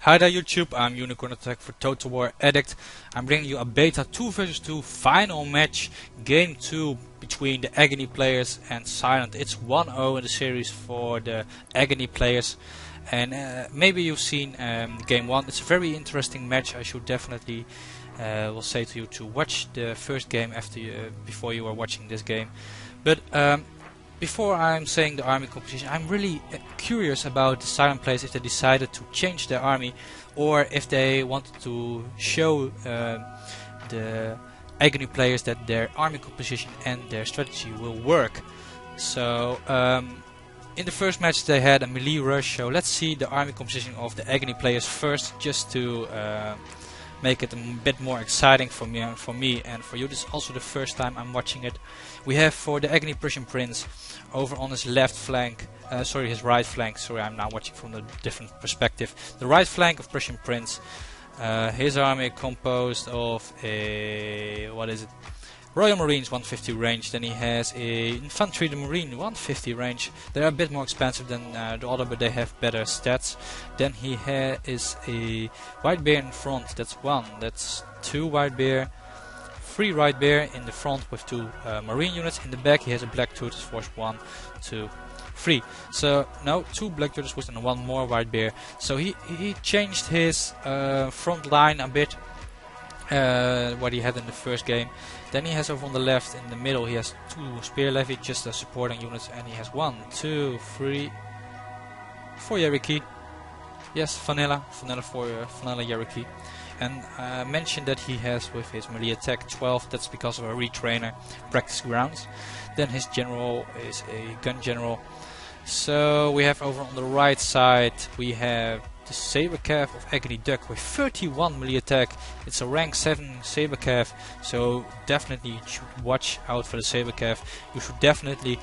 Hi there YouTube, I'm Unicorn Attack for Total War Addict. I'm bringing you a beta 2 vs 2 final match, game 2 between the Aggony players and Silent. It's 1-0 in the series for the Aggony players, and maybe you've seen game 1. It's a very interesting match. I should definitely will say to you to watch the first game after before you are watching this game. But before I'm saying the army composition, I'm really curious about the Silent players, if they decided to change their army or if they wanted to show the Aggony players that their army composition and their strategy will work. So in the first match they had a melee rush, so let's see the army composition of the Aggony players first, just to make it a bit more exciting for me and for you. This is also the first time I'm watching it. We have for the Aggony Prussian Prince over on his left flank, his right flank, I'm now watching from a different perspective. The right flank of Prussian Prince, his army composed of a, Royal Marines 150 range, then he has a Infantry the Marine 150 range. They're a bit more expensive than the other, but they have better stats. Then he is a White Bear in front, that's 1, that's 2 White Bear, 3 White Bear in the front with 2 Marine units. In the back he has a Black Turtles Force 1, 2, 3. So no, 2 Black Turtles Force and 1 more White Bear. So he changed his front line a bit, what he had in the first game. Then he has over on the left, in the middle, he has 2 Spear Levy, just as supporting units, and he has 1, 2, 3, 4 Yeriki. Yes, Vanilla Yeriki. And I mentioned that he has with his melee attack 12, that's because of a retrainer, practice grounds. Then his general is a gun general. So we have over on the right side, we have the Saber Cav of Aggony Duck with 31 melee attack. It's a rank 7 Saber Cav, so definitely you should watch out for the Saber Cav. You should definitely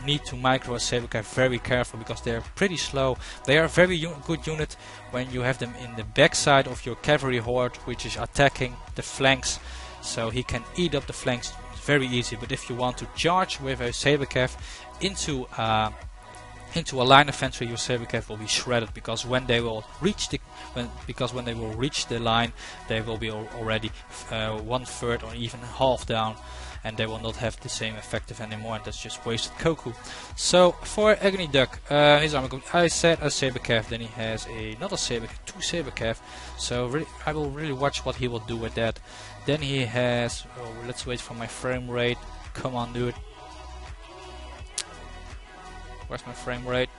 need to micro a Saber Cav very careful, because they're pretty slow. They are a very good unit when you have them in the backside of your cavalry horde, which is attacking the flanks, so he can eat up the flanks very easy. But if you want to charge with a Saber Cav into a line of infantry, your Saber Cav will be shredded, because when they will reach the line, they will be already 1/3 or even half down, and they will not have the same effective anymore, and that's just wasted Koku. So for Aggony Duck, his armor, I said a Saber Cav, then he has another Saber, 2 Saber Cav. So really, I will really watch what he will do with that. Then he has, let's wait for my frame rate. Come on, dude. Where's my frame rate?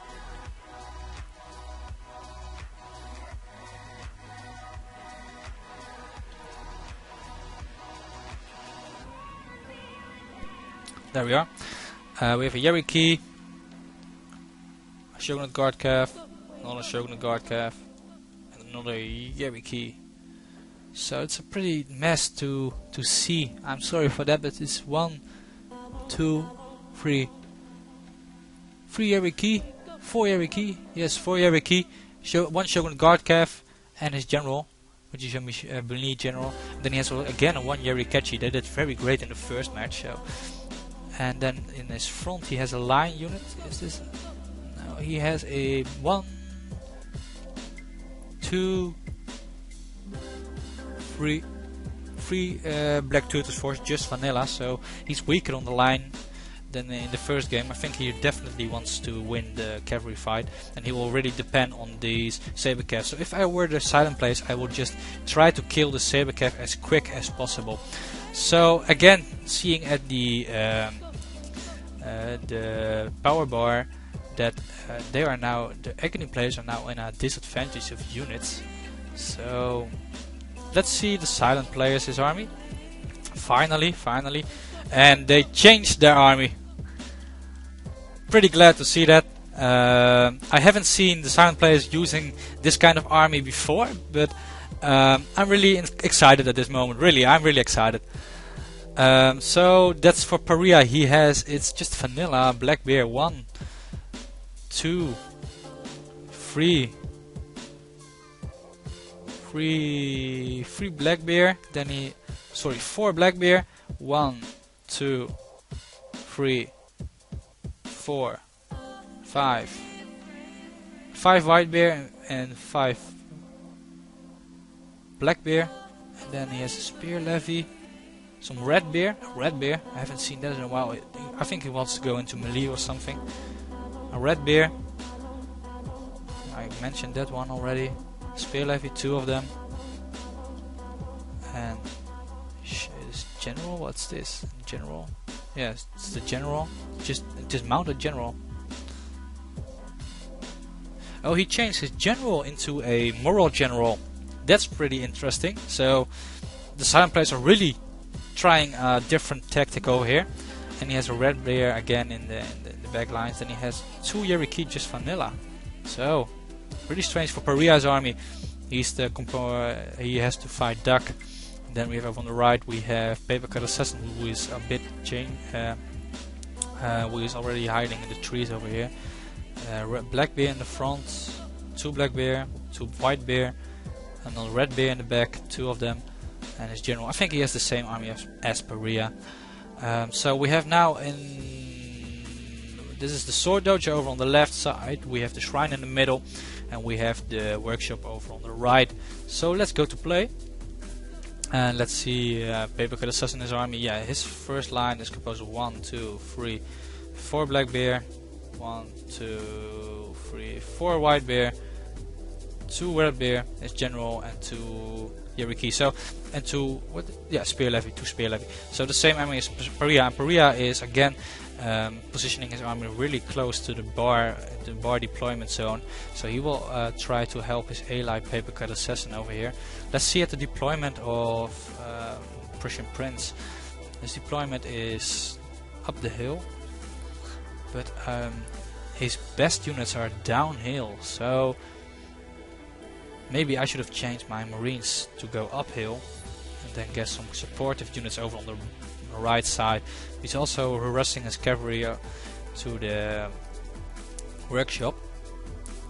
There we are. We have a Yeriki, a Shogunate Guard Cav, another Shogunate Guard Cav, and another Yeriki. So it's a pretty mess to see. I'm sorry for that, but it's 1, 2, 3. 3 Yeriki, 4 Yeriki, yes, 4 Yeriki, 1 Shogun Guard Cav, and his general, which is a melee general. And then he has again a 1 Yerikechi. They did very great in the first match. So. And then in his front he has a line unit. Is this? No, he has a 1, 2, 3 Black Turtles Force, just vanilla. So he's weaker on the line than in the first game. I think he definitely wants to win the cavalry fight, and he will really depend on these Saber Cav. So if I were the Silent players, I would just try to kill the Saber Cav as quick as possible. So again, seeing at the power bar that they are now, the Aggony players are now in a disadvantage of units. So let's see the Silent players, his army. Finally, and they changed their army. Pretty glad to see that. I haven't seen the Silent players using this kind of army before, but I'm really excited at this moment. Really, I'm really excited. So that's for Pariya. He has, it's just vanilla Black Bear. 1, 2, 3 Black Bear. Then 4 Black Bear. 1, 2, 3, 4, 5 White Bear and 5 black bear, and then he has a spear levy, some red bear. I haven't seen that in a while. I think he wants to go into melee or something. A red bear, I mentioned that one already. Spear levy, 2 of them, and is general. What's this? General? Yes, it's the general. Just mounted general. Oh, he changed his general into a moral general. That's pretty interesting. So the silent players are really trying a different tactic over here. And he has a red bear again in the back lines. Then he has 2 Yeriki just vanilla. So pretty strange for Pariya's army. He's the he has to fight Duck. Then we have on the right we have PaperCutAssassin, who is a bit who is already hiding in the trees over here. Black bear in the front, 2 black bear, 2 white bear, and a red bear in the back, 2 of them, and his general. I think he has the same army as Pariya. So we have now this is the sword dojo over on the left side, we have the shrine in the middle, and we have the workshop over on the right. So let's go to play. And let's see, PaperCutAssassin, his army. Yeah, his first line is composed of 1, 2, 3, 4 black bear, 1, 2, 3, 4 white bear, 2 red bear, his general, and 2 Yeriki. So, and 2 spear levy, 2 spear levy. So the same army as Pariya, and Pariya is again positioning his army really close to the bar deployment zone. So he will try to help his ally PaperCutAssassin over here. Let's see at the deployment of Prussian Prince. His deployment is up the hill, but his best units are downhill. So maybe I should have changed my Marines to go uphill and then get some supportive units over on the right side. He's also harassing his cavalry to the workshop.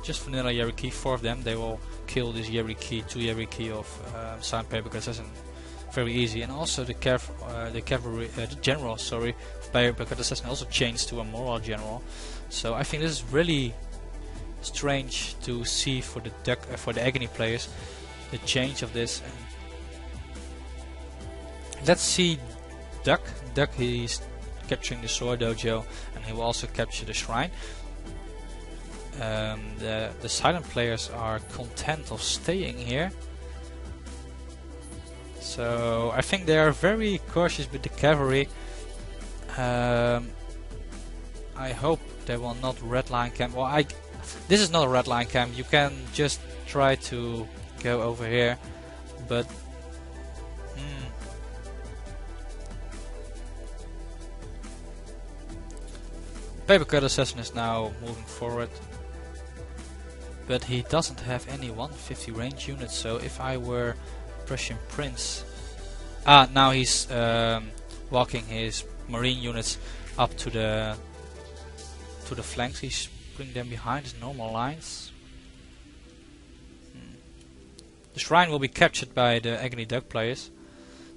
Just vanilla Yeriki, 4 of them. They will kill this Yeriki, 2 Yeriki of silent PaperCutAssassin very easy. And also the general, sorry, PaperCutAssassin also changed to a moral general. So I think this is really strange to see for the Aggony players, the change of this. And let's see Duck. He's capturing the sword dojo, and he will also capture the shrine. The silent players are content of staying here. So I think they are very cautious with the cavalry. I hope they will not redline camp. Well, this is not a redline camp. You can just try to go over here, but PaperCutAssassin is now moving forward, but he doesn't have any 150 range units. So if I were Prussian Prince, now he's walking his marine units up to the flanks. He's bringing them behind his normal lines. The shrine will be captured by the Aggony Duck players.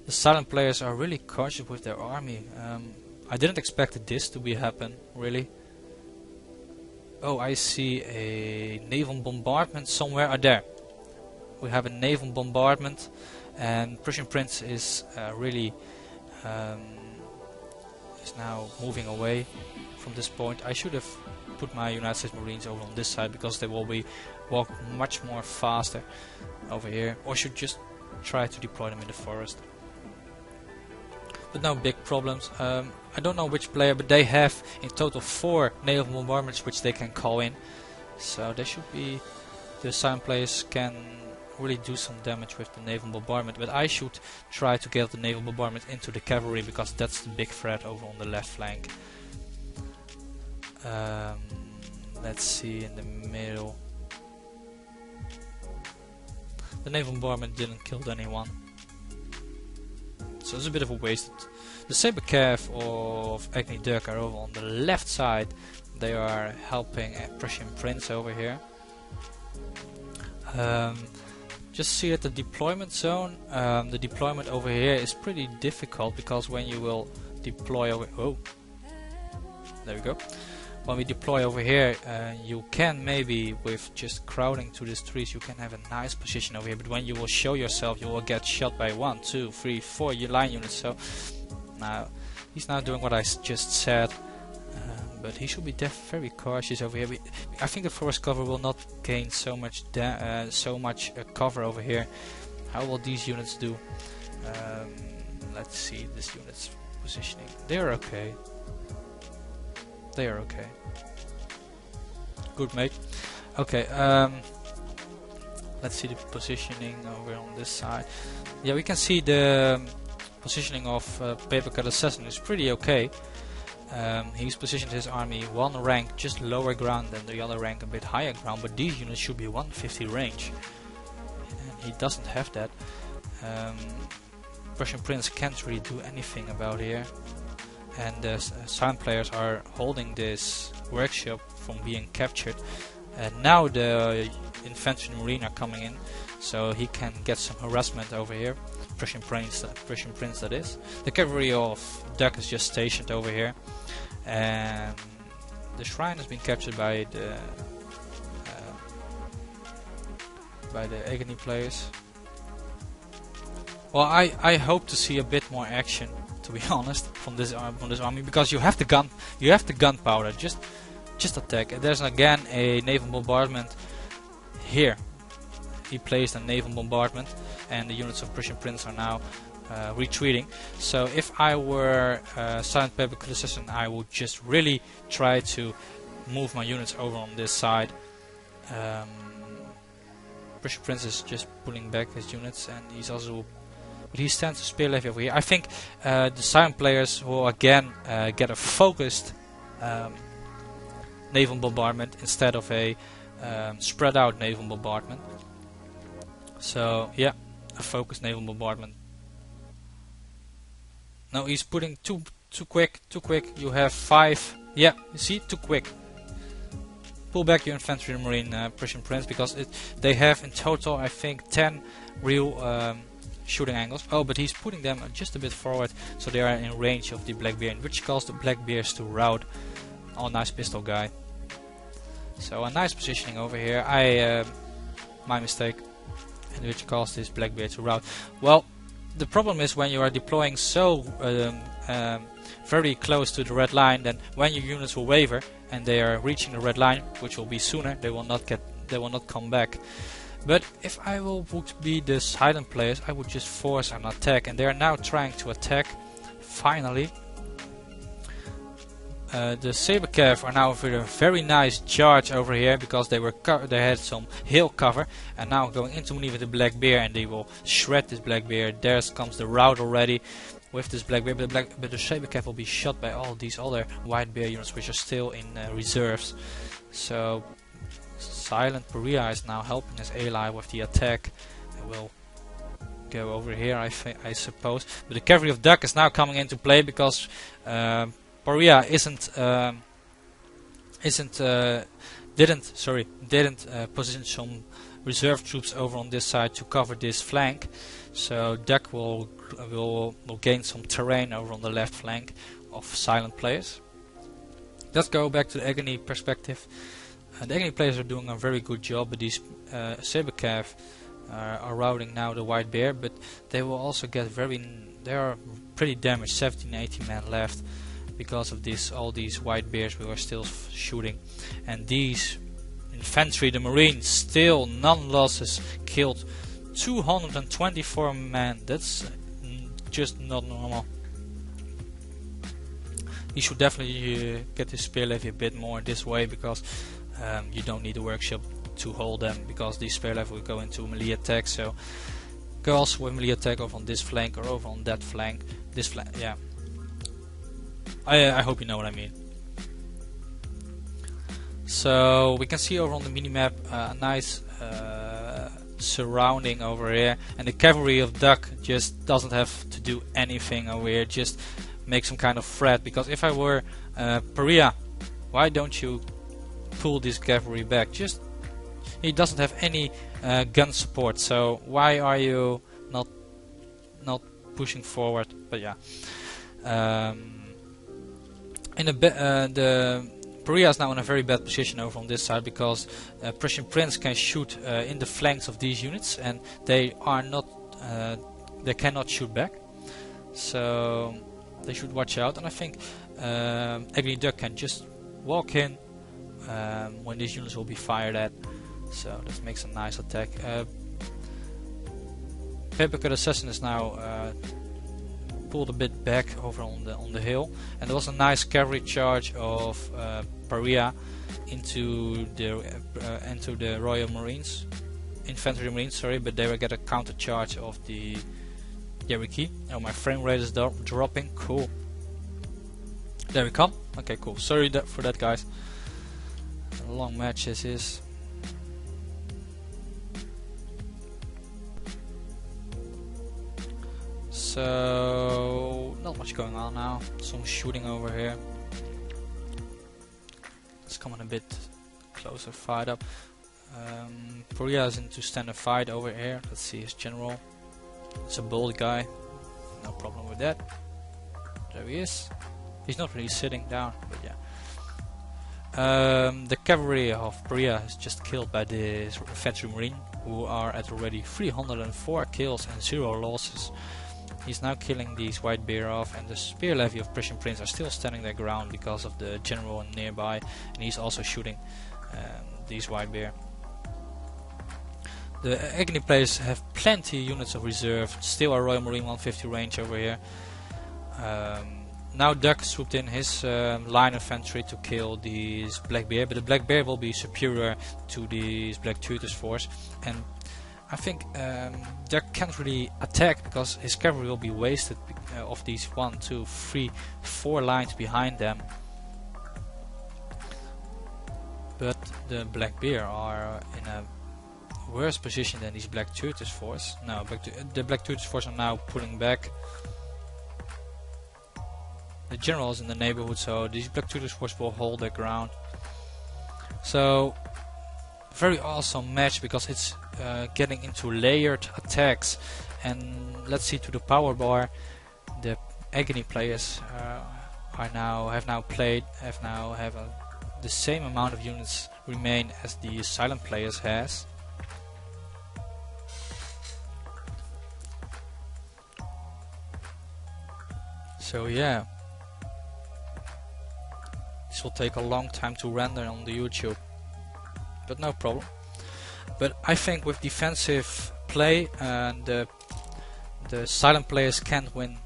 The silent players are really cautious with their army. I didn't expect this to happen, really. Oh, I see a naval bombardment somewhere. There. We have a naval bombardment, and Prussian Prince is really is now moving away from this point. I should have put my United States Marines over on this side, because they will be walk much more faster over here, or should just try to deploy them in the forest. But no big problems. I don't know which player, but they have in total 4 naval bombardments which they can call in. So they should be, the silent players can really do some damage with the naval bombardment. But I should try to get the naval bombardment into the cavalry, because that's the big threat over on the left flank. Let's see in the middle. The naval bombardment didn't kill anyone, so it's a bit of a waste. The saber cav of Aggony Duck are over on the left side. They are helping a Prussian Prince over here. Just see at the deployment zone. The deployment over here is pretty difficult, because when you will deploy over, there we go. when we deploy over here, you can maybe, with just crowding to these trees, you can have a nice position over here, but when you will show yourself, you will get shot by 1, 2, 3, 4 line units. So now he's now doing what I just said, but he should be very cautious over here. I think the forest cover will not gain so much cover over here. How will these units do? Let's see this unit's positioning. They're okay. They are okay. Good, mate. Okay, let's see the positioning over on this side. Yeah, we can see the positioning of PaperCutAssassin is pretty okay. He's positioned his army one rank just lower ground than the other rank a bit higher ground, but these units should be 150 range. And he doesn't have that. Prussian Prince can't really do anything about here. And the silent players are holding this workshop from being captured, and now the infantry and marine are coming in, so he can get some harassment over here. Prussian Prince that is. The cavalry of Duck is just stationed over here, and the shrine has been captured by the Aggony players. Well, I hope to see a bit more action, to be honest, from this army, because you have the gunpowder. Just attack. There's again a naval bombardment here. He placed a naval bombardment, and the units of Prussian Prince are now retreating. So if I were silent PaperCutAssassin, I would just really try to move my units over on this side. Prussian Prince is just pulling back his units, and he's also. But he stands a spear levy over here. I think the silent players will again get a focused naval bombardment instead of a spread out naval bombardment. So yeah, a focused naval bombardment. No, he's putting too quick. You have 5. Yeah, you see, too quick. Pull back your infantry and marine, Prussian Prince, because they have in total, I think, 10 real shooting angles. Oh, but he's putting them just a bit forward, so they are in range of the Blackbeard, which calls the Blackbeards to rout. Oh, nice pistol guy. So a nice positioning over here. My mistake, which caused this Blackbeard to rout. Well, the problem is when you are deploying so very close to the red line, then when your units will waver and they are reaching the red line, which will be sooner, they will not come back. But if I would be the silent players, I would just force an attack, and they are now trying to attack. Finally, the Saber Cav are now with a very nice charge over here, because they had some hill cover, and now going into maneuver the Blackbeard, and they will shred this Blackbeard. There comes the rout already with this Blackbeard, but the Saber Cav will be shot by all these other White Bear units, which are still in reserves. So silent Pariya is now helping his ally with the attack. It will go over here, I suppose. But the cavalry of Duck is now coming into play, because Pariya didn't position some reserve troops over on this side to cover this flank. So Duck will gain some terrain over on the left flank of silent players. Let's go back to the Aggony perspective. The Aggony players are doing a very good job, but these Saber Cav are routing now the White Bear, but they will also get they are pretty damaged, 17, 18 men left, because of all these White Bears we are still shooting. And these infantry, the Marines, still none losses, killed 224 men. That's just not normal. He should definitely get his spear levy a bit more this way, because you don't need a workshop to hold them, because these spear levy will go into melee attack. So go also with melee attack over on this flank or over on that flank. This flank, yeah. I hope you know what I mean. So we can see over on the minimap a nice surrounding over here, and the cavalry of Duck just doesn't have to do anything over here, just make some kind of threat. Because if I were Pariya, why don't you pull this cavalry back? He doesn't have any gun support, so why are you not pushing forward? But yeah, in the Pariya is now in a very bad position over on this side because Prussian Prince can shoot in the flanks of these units, and they are not, they cannot shoot back. So they should watch out. And I think Aggony Duck can just walk in when these units will be fired at. So that makes a nice attack. PaperCutAssassin is now pulled a bit back over on the hill, and there was a nice cavalry charge of Pariya into the Royal Marines, Infantry Marines, sorry, but they will get a counter charge of the Cherokee. Oh, my frame rate is dropping. Cool. There we come. Okay, cool. Sorry for that, guys. A long match this is. So not much going on now. Some shooting over here. Let's come on a bit closer, fight up. Pariya is into standard fight over here. Let's see his general. It's a bold guy. No problem with that. There he is. He's not really sitting down, but yeah. The cavalry of Pariya is just killed by this infantry marine, who are at already 304 kills and 0 losses. He's now killing these white bear off, and the spear levy of Prussian Prince are still standing their ground because of the general nearby, and he's also shooting these white bear. The Aggony players have plenty units of reserve, still a Royal Marine 150 range over here. Now Duck swooped in his line infantry to kill these black bear, but the black bear will be superior to these black tutors force, and I think Duck can't really attack because his cavalry will be wasted of these 1, 2, 3, 4 lines behind them. But the black bear are in a worse position than these black tutors force. No, the black tutors force are now pulling back. The general is in the neighborhood, so these black tutors force will hold their ground. So very awesome match because it's getting into layered attacks, and let's see to the power bar. The Aggony players have now the same amount of units remain as the silent players has. So yeah, this will take a long time to render on the YouTube, but no problem. But I think with defensive play, the silent players cannot win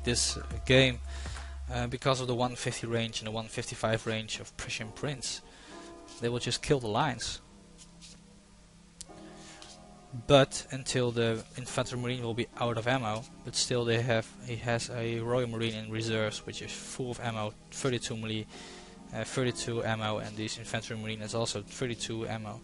this game because of the 150 range and the 155 range of Prussian Prince. They will just kill the lines. But until the infantry marine will be out of ammo, but still he has a Royal Marine in reserves which is full of ammo, 32 melee. 32 ammo, and this infantry marine is also 32 ammo.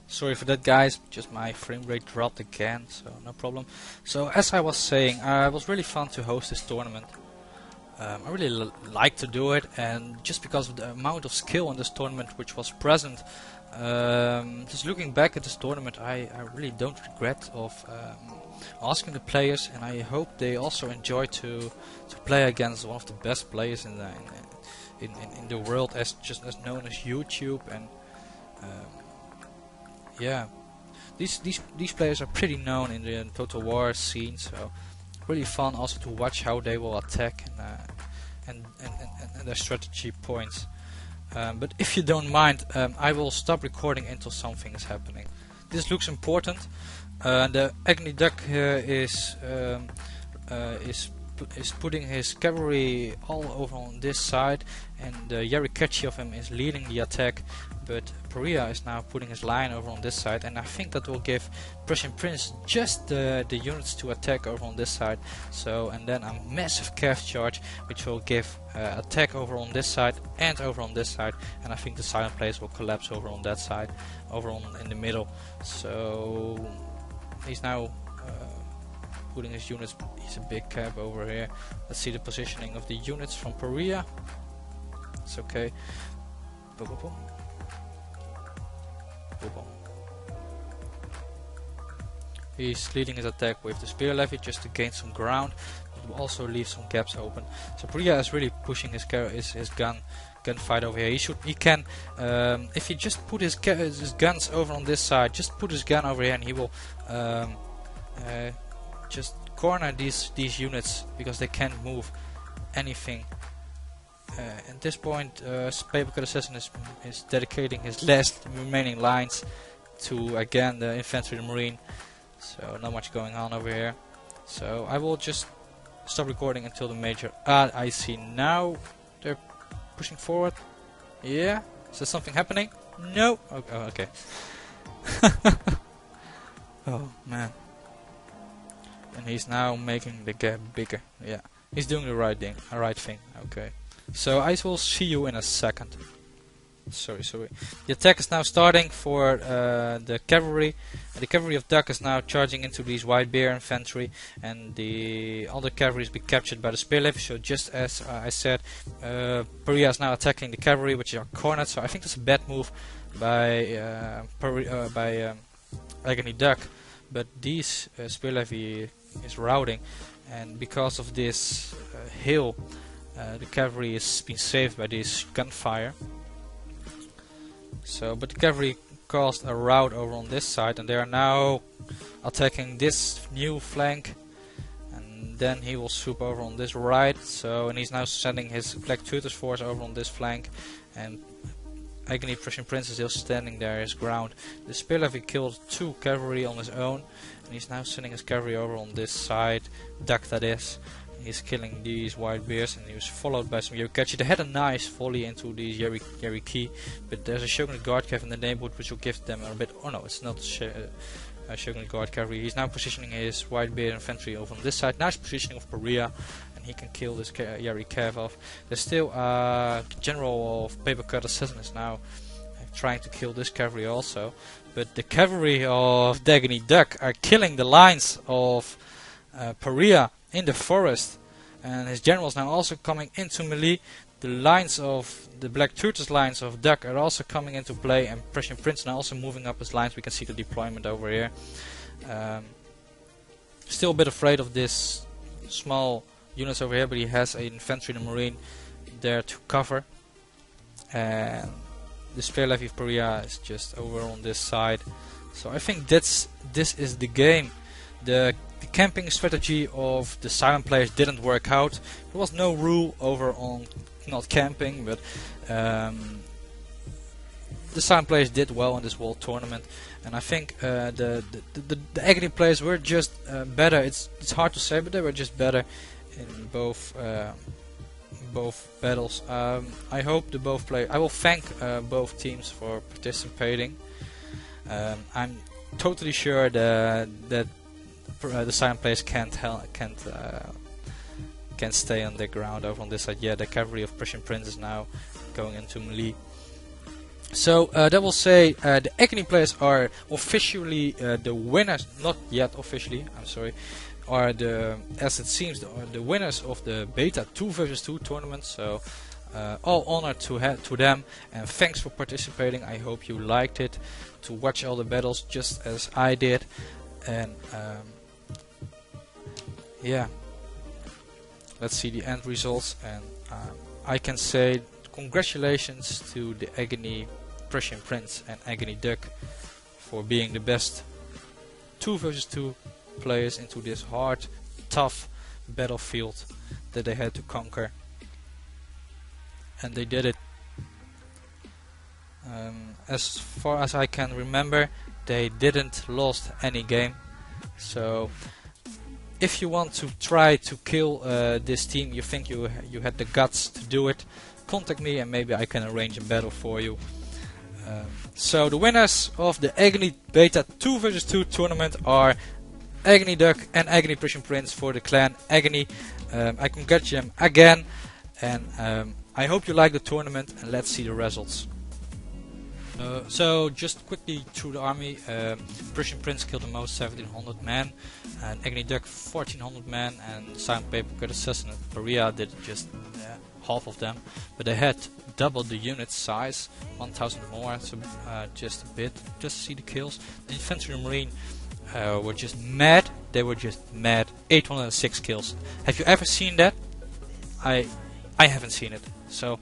Sorry for that, guys, just my frame rate dropped again, so no problem. So as I was saying, it was really fun to host this tournament. I really like to do it, and just because of the amount of skill in this tournament which was present, just looking back at this tournament, I really don't regret of asking the players, and I hope they also enjoy to play against one of the best players in the world, as known as YouTube. And yeah, these players are pretty known in the Total War scene, so really fun also to watch how they will attack and their strategy points. But if you don't mind, I will stop recording until something is happening. This looks important. The Aggony Duck is putting his cavalry all over on this side, and the Yarikachi of him is leading the attack, but Pariya is now putting his line over on this side, and I think that will give Prussian Prince just the units to attack over on this side. So, and then a massive cav charge which will give attack over on this side and over on this side, and I think the silent players will collapse over on that side, over on in the middle. So he's now putting his units. He's a big cab over here. Let's see the positioning of the units from Pariya. It's okay. Boom, boom, boom. Boom, boom. He's leading his attack with the spear levy just to gain some ground. it will also leave some gaps open. So Pariya is really pushing his gunfight over here. He can if he just put his guns over on this side, just put his gun over here, and he will just corner these units because they can't move anything. At this point, PaperCutAssassin is dedicating his last remaining lines to again the infantry and marine. So not much going on over here. So I will just stop recording until the major. I see now they're pushing forward. Yeah, is there something happening? No. Okay. Oh man. And he's now making the gap bigger. Yeah, he's doing the right thing. Okay. So I will see you in a second. Sorry. The attack is now starting for the cavalry. The cavalry of Duck is now charging into these white bear infantry, and the other cavalry is being captured by the spear levy. So just as I said, Pariya is now attacking the cavalry, which are cornered. So I think that's a bad move by Aggony Duck. But these spear levy is routing, and because of this hill, the cavalry is being saved by this gunfire. So, but the cavalry caused a rout over on this side, and they are now attacking this new flank, and then he will swoop over on this right. So, and he's now sending his Black Tutor's force over on this flank, and Aggony Prussian Prince is still standing there his ground. The spear levy killed 2 cavalry on his own, and he's now sending his cavalry over on this side, Duck that is. He's killing these white bears, and he was followed by some Yokachi. They had a nice volley into these Yariki, but there's a Shogunate Guard Cav in the neighborhood which will give them a bit. Oh no, it's not Shogunate Guard Cavalry. He's now positioning his white bear infantry over on this side. Nice positioning of Pariya, and he can kill this Yari Cav off. There's still general of PaperCutAssassin is now trying to kill this cavalry also, but the cavalry of Aggony Duck are killing the lines of Pariya in the forest, and his generals now also coming into melee. The lines of the Black Tutor's lines of Duck are also coming into play, and Prussian Prince now also moving up his lines. We can see the deployment over here. Still a bit afraid of this small units over here, but he has an infantry and a marine there to cover, and the spear levy of Pariya is just over on this side. So I think this is the game. The camping strategy of the silent players didn't work out. There was no rule over on not camping, but the silent players did well in this world tournament, and I think the Aggony players were just better. It's hard to say, but they were just better in both battles. I hope I will thank both teams for participating. I'm totally sure that the silent players can't stay on the ground over on this side. Yeah, the cavalry of Prussian Prince is now going into melee. So that will say the Aggony players are officially the winners. Not yet officially, I'm sorry. Are as it seems the winners of the Beta 2 vs 2 tournament. So all honor to them, and thanks for participating. I hope you liked it, to watch all the battles just as I did, and yeah, let's see the end results. And I can say congratulations to the Aggony Prussian Prince and Aggony Duck for being the best 2 vs 2 players into this hard, tough battlefield that they had to conquer, and they did it. As far as I can remember, they didn't lost any game. So if you want to try to kill this team, you think you had the guts to do it, contact me and maybe I can arrange a battle for you. So the winners of the Aggony Beta 2 vs 2 tournament are Aggony Duck and Aggony Prussian Prince for the clan Aggony. I congratulate them again, and I hope you like the tournament, and let's see the results. So just quickly through the army, Prussian Prince killed the most, 1700 men, and Aggony Duck 1400 men, and Silent PaperCutAssassin and Pariya did just half of them, but they had double the unit size, 1000 more, so just a bit, just to see the kills. The infantry and marine were just mad They were just mad. 806 kills. Have you ever seen that? I haven't seen it. So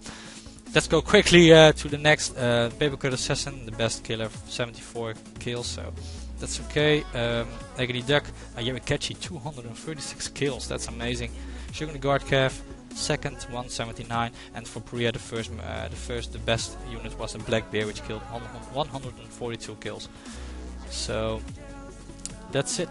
let's go quickly to the next. PaperCutAssassin, the best killer, 74 kills. So that's okay. Aggony Duck, Catchy, 236 kills. That's amazing. Sugar the Guard Cav, second, 179. And for Pariya, the best unit was a Black Bear, which killed 142 kills. So that's it.